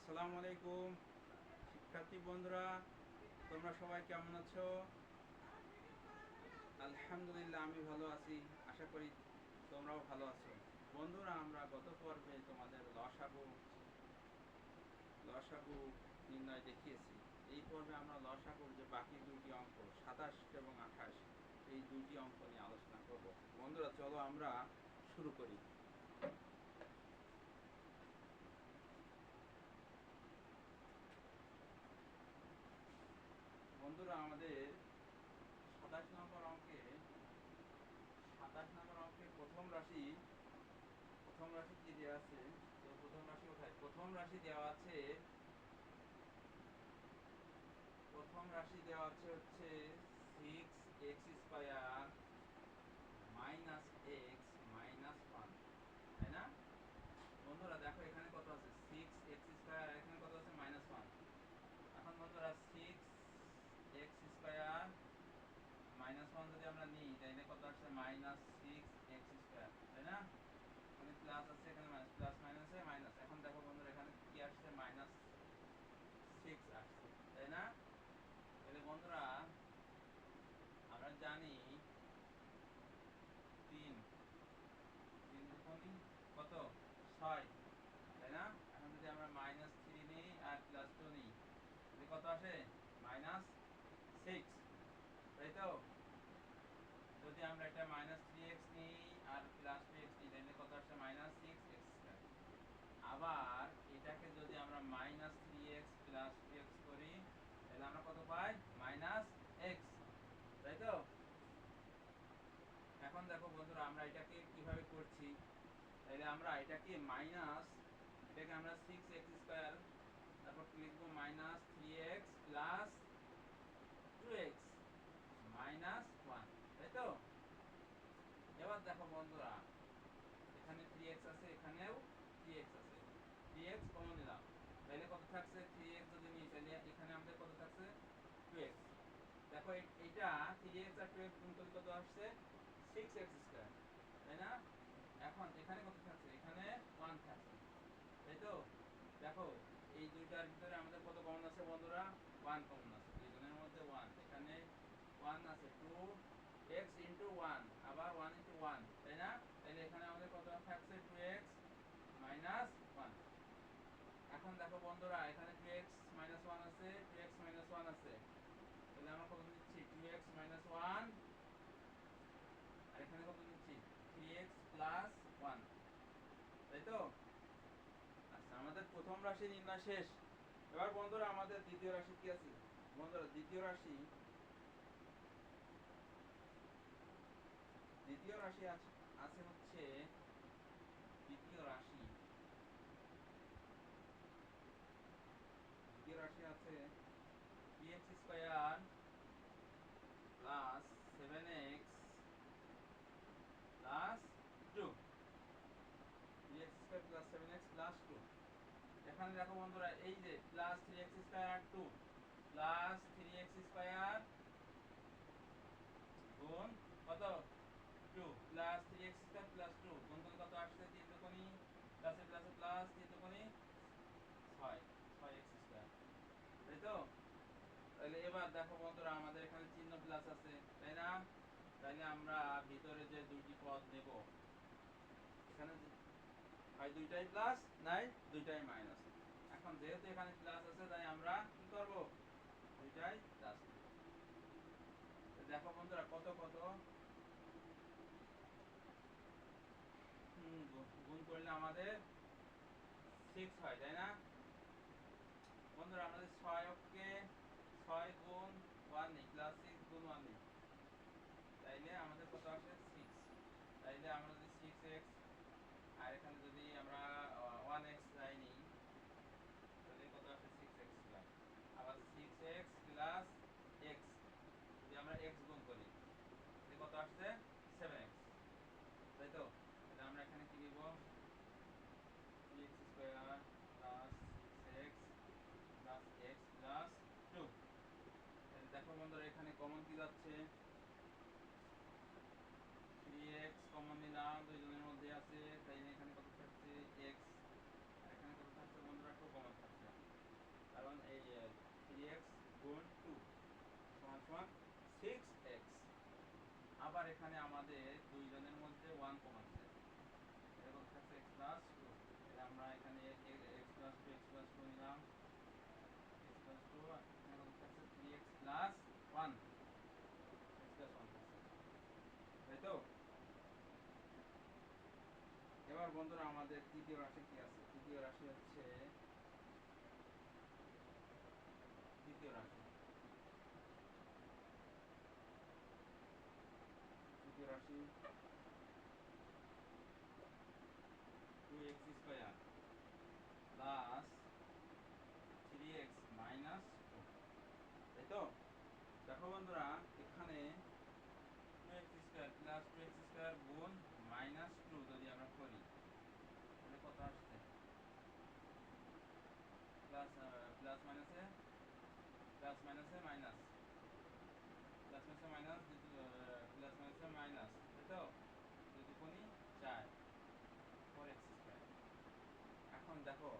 আসসালামু আলাইকুম শিক্ষার্থী বন্ধুরা, তোমরা সবাই কেমন আছো? আলহামদুলিল্লাহ, আমি ভালো আছি। আশা করি তোমরাও ভালো আছো। বন্ধুরা, আমরা গত পর্বে তোমাদের লসাগু নির্ণয় দেখিয়েছি। এই পর্বে আমরা লসাগুর যে বাকি দুইটি অঙ্ক 27 এবং 28, এই দুইটি অঙ্ক নিয়ে আলোচনা করব। বন্ধুরা, চলো আমরা শুরু করি। বন্ধুরা, আমাদের 27 নম্বর অঙ্কে 27 নম্বর অঙ্কে প্রথম রাশি কি দেওয়া আছে? তো প্রথম রাশি কোথায়? প্রথম রাশি দেওয়া আছে হচ্ছে 6x² মাইনাস এক্স মাইনাস 1, তাই না? বন্ধুরা দেখো, এখানে কত আছে? 6x², এখানে কত আছে? -1। এখন বন্ধুরা 6x² -1 যদি আমরা নিই, তাহলে কত আসছে? -6x², তাই না? এখানে প্লাস আছে, এখানে মাইনাস, প্লাস মাইনাসে মাইনাস। এখন দেখো বন্ধুরা, এখানে কি আসছে? -6 আসছে, তাই না? তাহলে বন্ধুরা, আমরা জানি 3 3 দুগুণী কত? 6, তাই না? এখন যদি আমরা -3 নিই আর +2 নিই, তাহলে কত আসে? -6, তাই তো? যদি আমরা এটা -3x নিই আর +2x নিই, তাহলে কত আসে? -6x²। আবার এটাকে যদি আমরা -3x + 2x করি, তাহলে আমরা কত পাই? -x, তাই তো? এখন দেখো বন্ধুরা, আমরা এটাকে কিভাবে করছি। তাহলে আমরা এটাকে আমরা 6x², তারপর কি লিখবো? -3x + 2x -1, তাই তো? এবার দেখো বন্ধুরা, এখানে 3x আছে, এখানেও 3x আছে। 3x কমন নিলাম, তাহলে কত থাকছে? 3x যদি নিই, তাহলে এখানে আমাদের কত থাকছে? 2x। দেখো, এইটা 3x আর 2x গুণ করলে কত আসছে? 6x², তাই না? এখন এখানে কত থাকছে? এখানে 1 থাকছে, তাই তো? দেখো, এই দুইটার ভিতরে আমাদের কত কমন আছে বন্ধুরা? 1 কমন আছে, দুইজনের মধ্যে 1। এখানে 1 আছে, 2x * 1, আবার 1 * 1, তাই না? তাহলে এখানে আমাদের কত থাকছে? 2x - 1। এখন দেখো বন্ধুরা, এখানে 2x - 1 আছে, 2x - 1 আছে, তাহলে আমরা কত নিচ্ছি? 2x - 1, আর এখানে কত নিচ্ছি? 3x + 1, তাই তো? আচ্ছা, আমাদের প্রথম রাশি নির্ণয় শেষ। এবার বন্ধুরা, আমাদের দ্বিতীয় রাশি কি আছে? বন্ধুরা, দ্বিতীয় রাশি আছে হচ্ছে দ্বিতীয় রাশি দ্বিতীয় রাশি আছে 3x² + 7x + 2, 3x² + 7x + 2। এখানে দেখো বন্ধুরা, এই যে +3x² আর 2 +3x² গুণ কত? 2 +3x² + 2 গুণ করলে কত আসছে? 3 দুগুণী প্লাসে প্লাসে প্লাস, 3 দুগুণী 6, 6x², তাই তো? তাহলে এবার দেখো বন্ধুরা, আমাদের এখানে চিহ্ন প্লাস আছে, তাই না? তাইলে আমরা ভিতরে যে দুইটি পদ নেব, এখানে হয় দুইটাই প্লাস, নাই দুইটাই মাইনাস। এখন যেহেতু এখানে প্লাস আছে, তাই আমরা কি করব? দুইটাই প্লাস নেব। দেখো বন্ধুরা, কত কত গুণ করলে আমাদের 6 হয়, তাই না? বন্ধুরা, আমাদের 6কে 6 গুণ 1 নেই, +6 গুণ 1 নেই, তাইলে আমাদের কত আসে? 6। তাইলে আমরা যদি 6x আর এখানে যদি আমরা 1x যাই নিই, তাহলে কত আসে? 6x²। আবার 6x + x যদি আমরা x গুণ করি, তাহলে কত আসছে? 7x, তাই তো? তাহলে আমরা এখানে কি লিখব? 3x² + 6x + x + 2। তাহলে দেখো বন্ধুরা, এখানে কমন কি যাচ্ছে? 3x কমন নিলাম, দুইজনের মধ্যে আছে, তাই এখানে কত থাকছে? x, আর এখানে কত থাকছে বন্ধুরা? 2 কমন থাকছে। আমাদের দুইজনের মধ্যে 1 কমন আছে, এটা কত থাকছে x প্লাস 2, তাহলে আমরা এখানে x প্লাস 2 নিলাম, x প্লাস 2, এখানে কত থাকছে 3x প্লাস 1, x প্লাস 1 থাকছে, তাই তো? এবার বন্ধুরা আমাদের তৃতীয় রাশি কি আছে? তৃতীয় রাশি হচ্ছে তৃতীয় রাশি তৃতীয় রাশি 2x square plus 3x minus 2, তাই তো? দেখো বন্ধুরা, এখানে 2x square plus 2x square গুণ মাইনাস 2 যদি আমরা করি তাহলে কত আসছে? প্লাস প্লাস মাইনাসে প্লাস মাইনাসে মাইনাস, প্লাস মাইনাসে মাইনাস, প্লাস মাইনাসে মাইনাস, তাই তো? 2 দুগুণি 4 4x স্কয়ার। এখন দেখো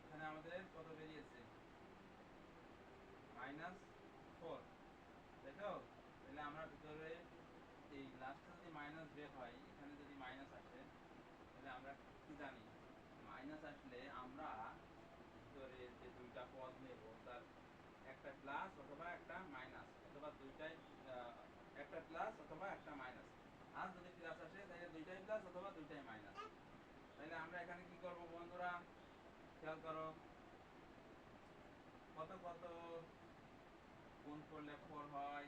এখানে আমাদের কত বেরিয়েছে? মাইনাস 4, তাই তো? তাহলে আমরা ভিতরে এই লাস্টে যদি মাইনাস বের হয়, এখানে যদি মাইনাস আসে, তাহলে আমরা কি জানি? মাইনাস আসলে আমরা ভিতরে যে দুইটা পদ নেব তার একটা প্লাস অথবা একটা মাইনাস, অথবা দুইটাই একটা প্লাস অথবা একটা মাইনাস। আর যদি প্লাস আসে তাহলে দুইটাই প্লাস অথবা দুইটাই মাইনাস। তাহলে আমরা এখানে কি করব বন্ধুরা? খেয়াল করো, কত কত গুণ করলে 4 হয়?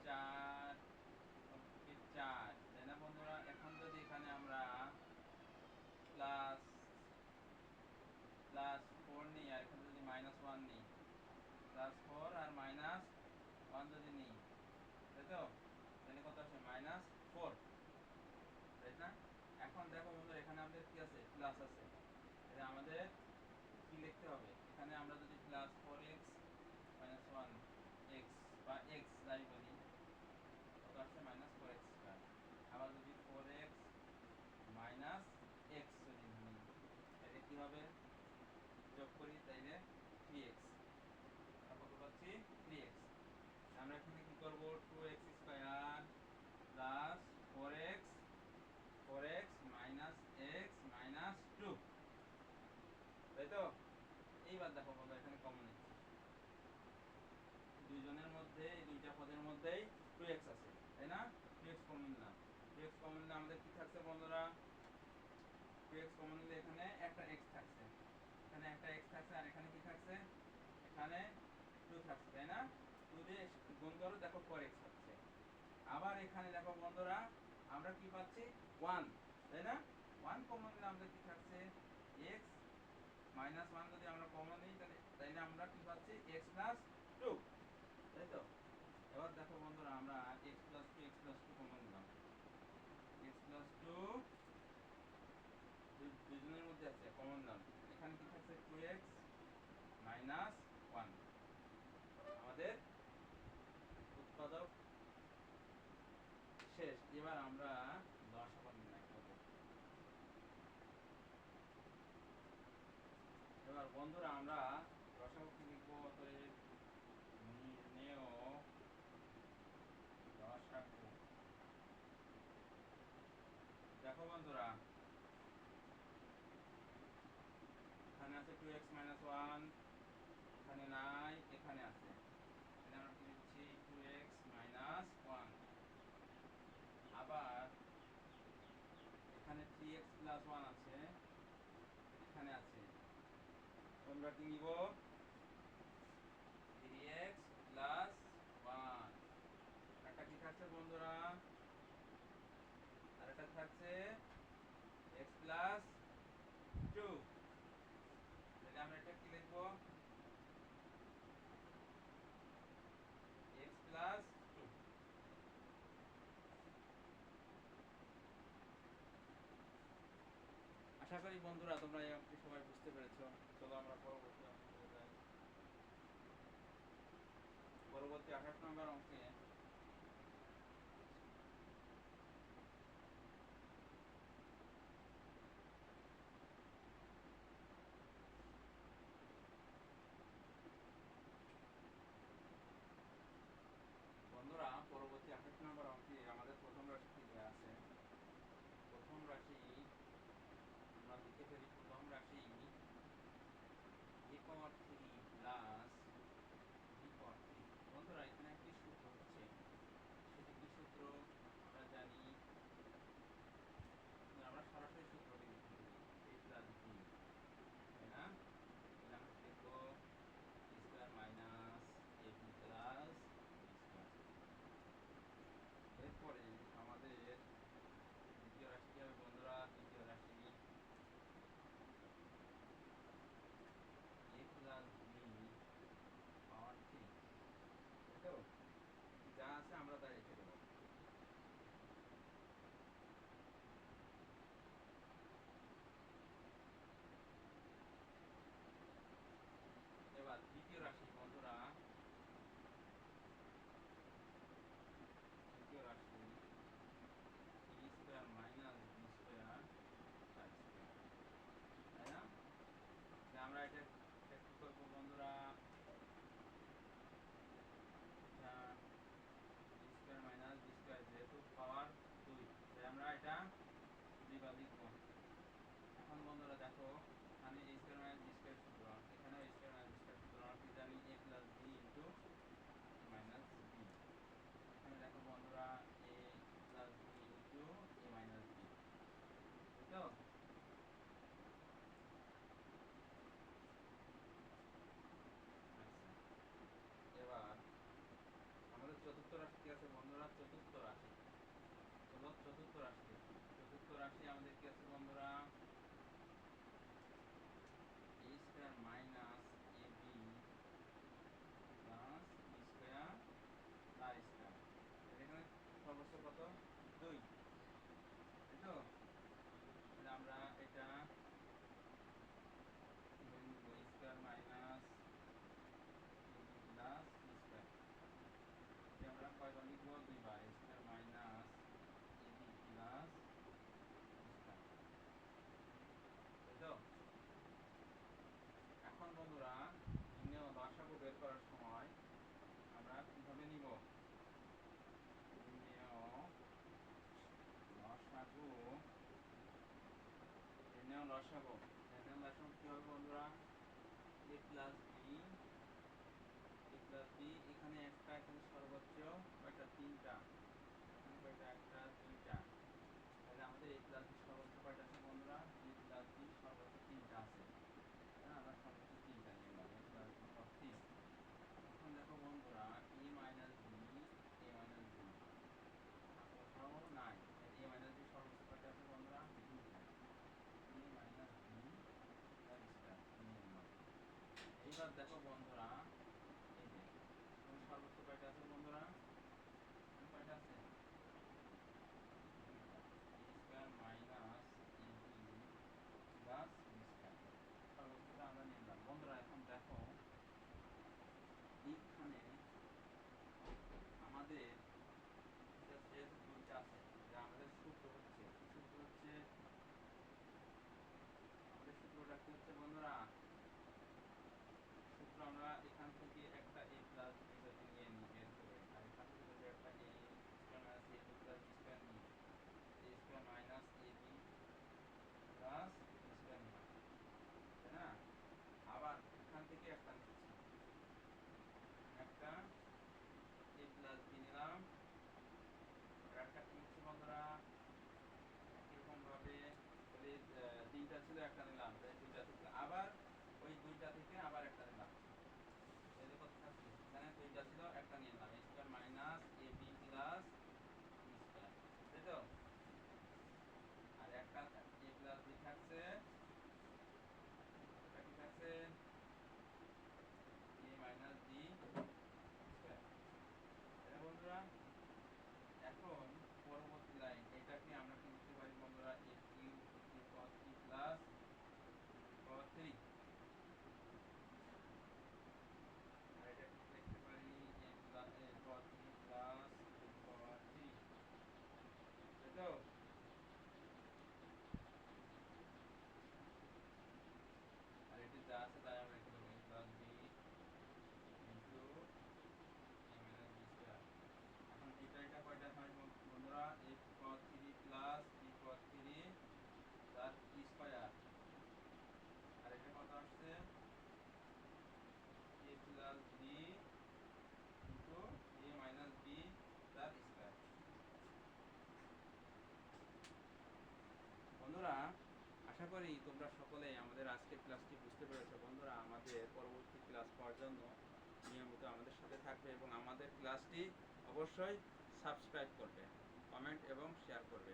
4 4, তাই না বন্ধুরা? এখন যদি এখানে আমরা প্লাস প্লাস 4 নিই আর এখানে যদি মাইনাস 1 নিই, প্লাস 4 আর মাইনাস 1 যদি নিই, তাই তো? তাহলে কত আসে? মাইনাস 4, তাই না? এখন দেখো বন্ধুরা, এখানে আমাদের কি আছে? প্লাস আছে, তাহলে আমাদের কি লিখতে হবে? এখানে আমরা যদি প্লাস 4x মাইনাস 1 x বা x যাই বলি, কত আসছে? Minus 4x square. আবার যদি 4x মাইনাস x যদি নিই, তাহলে কি হবে? যোগ করি তাইলে 3x, আমরা কত পাচ্ছি? 3x। আমরা এখানে কি করব? 2x square plus 4x minus x minus 2, তাই তো? এইবার দেখো বন্ধু, এখানে কমন নিচ্ছি, দুইজনের মধ্যে এই দুইটা পদের মধ্যেই 2x আছে, তাই না? 2x কমন নিলাম, 2x কমন নিলে আমাদের কি থাকছে বন্ধুরা? 2x কমন নিলে এখানে একটা x থাকছে, এখানে একটা x থাকছে, আর এখানে কি থাকছে? এখানে 2 থাকছে, তাই না? 2 দিয়ে গুণ করো, দেখো 4x হচ্ছে। আবার এখানে দেখো বন্ধুরা, আমরা কি পাচ্ছি? 1, তাই না? 1 কমন নিলে আমাদের কি থাকছে? x মাইনাস 1 যদি আমরা কমন নিই তাহলে আমরা কি পাচ্ছি? x প্লাস 2, তাই তো? এবার দেখো বন্ধুরা, আমরা x প্লাস 2 কমন নিলাম, x প্লাস 2 দুইজনের মধ্যে আছে, কমন নিলাম, এখানে কি থাকছে? 2x minus 1। আমাদের উৎপাদক শেষ। এবার আমরা লসাগু নির্ণয় করব। এবার বন্ধুরা, আমরা লসাগু কি লিখব? অতএব নির্ণেয় লসাগু। দেখো বন্ধুরা, এখানে আছে 2x মাইনাস 1, এখানে নাই, এখানে আছে, তাহলে আমরা কি লিখছি? 2x minus 1। আবার এখানে 3x প্লাস 1 আছে, এখানে আছে, তোমরা কি নিব? 3x plus 1। একটা কি থাকছে বন্ধুরা? আর একটা থাকছে x প্লাস 2, তাহলে আমরা এটা কি লিখব? x plus 2। আশা করি বন্ধুরা তোমরা এই অঙ্কটি সবাই বুঝতে পেরেছো। চলো আমরা পরবর্তী অঙ্কে চলে যাই। পরবর্তী 28 নম্বর অঙ্কে বন্ধুরা, পরবর্তী 28 আসি আমাদের কি আছে বন্ধুরা, a square minus ab plus b square তার স্কয়ার। এখানে সর্বোচ্চ কত? 2, তাই তো? তাহলে আমরা এটা কিভাবে লিখব? a square minus ab plus b square. এটা আমরা কয়বার লিখব? 2 বার। a square minus ab plus b square, তাই তো? এখন বন্ধুরা নির্ণেয় লসাগু বের করার সময় আমরা কিভাবে নিব? নির্ণেয় লসাগু, নির্ণেয় লসাগু কি হবে বন্ধুরা? a প্লাস বি, এখানে একটা, এখানে সর্বোচ্চ কয়টা? 3টা। এখানে কয়টা? 1টা 2টা। তাহলে আমাদের a প্লাস বি সর্বোচ্চ কয়টা আছে বন্ধুরা? a প্লাস বি সর্বোচ্চ 3টা আছে। হ্যাঁ, আমরা সর্বোচ্চ 3টা নিলাম, a প্লাস বি ফর 3। এখন দেখো বন্ধুরা, a minus B, a minus B আছে কোথাও? নাই। a মাইনাস বি সর্বোচ্চ কয়টা আছে বন্ধুরা? 2টা। a মাইনাস বি তার স্কয়ার নিয়ে নিলাম। এইবার দেখো বন্ধুরা, এই যে এখানে সর্বোচ্চ কয়টা আছে বন্ধুরা? এখানে কয়টা আছে? 2টা। a square minus ab plus b square, সর্বোচ্চটা আমরা নিলাম বন্ধুরা। এখন দেখো এইখানে আমাদের যেহেতু 2টা আছে, তাহলে আমাদের সূত্র হচ্ছে কি? সূত্র হচ্ছে, আমাদের সূত্রটা কি হচ্ছে বন্ধুরা? সূত্র আমরা এখান থেকে একটা a প্লাস b যদি নিয়ে নিই বের করে, আর এখান থেকে যদি একটা a square minus ab plus b square নিই, a square minus ab plus b square নিলাম, তাই না? আবার এখান থেকে একটা নিচ্ছি, একটা a প্লাস b নিলাম, আর একটা কি নিচ্ছি বন্ধুরা? একই রকম ভাবে তাহলে 3টা ছিল, একটা নিলাম, তাই 2টা থেকে আবার ওই 2টা থেকে আবার একটা নিলাম। তাহলে কত থাকছে? এখানে 2টা ছিল, একটা নিয়ে নিলাম, a square minus ab plus b square, তাই তো? আর একটা a প্লাস b থাকছে, একটা কি থাকছে? a মাইনাস b স্কয়ার, তাই না বন্ধুরা? এখন পরবর্তী লাইন, এটাকে আমরা কি লিখতে পারি বন্ধুরা? a cube, b power 3 plus b পাওয়ার 3। আর এটাকে কি লিখতে পারি? a plus a power 3 plus b পাওয়ার 3, তাই তো? আর এটি যা আছে তাই আমরা রেখে দেবো, a plus b into a minus b square. এখন এটা কয়টা হয় বন্ধুরা? a পাওয়ার 3 প্লাস b পাওয়ার 3 তার স্কয়ার। আর এটা কত আসছে? a plus b into a minus b তার স্কয়ার। বন্ধুরা আশা করি তোমরা সকলেই আমাদের আজকের ক্লাসটি বুঝতে পেরেছো। বন্ধুরা আমাদের পরবর্তী ক্লাস পাওয়ার জন্য নিয়মিত আমাদের সাথে থাকবে এবং আমাদের ক্লাসটি অবশ্যই সাবস্ক্রাইব করবে, কমেন্ট এবং শেয়ার করবে।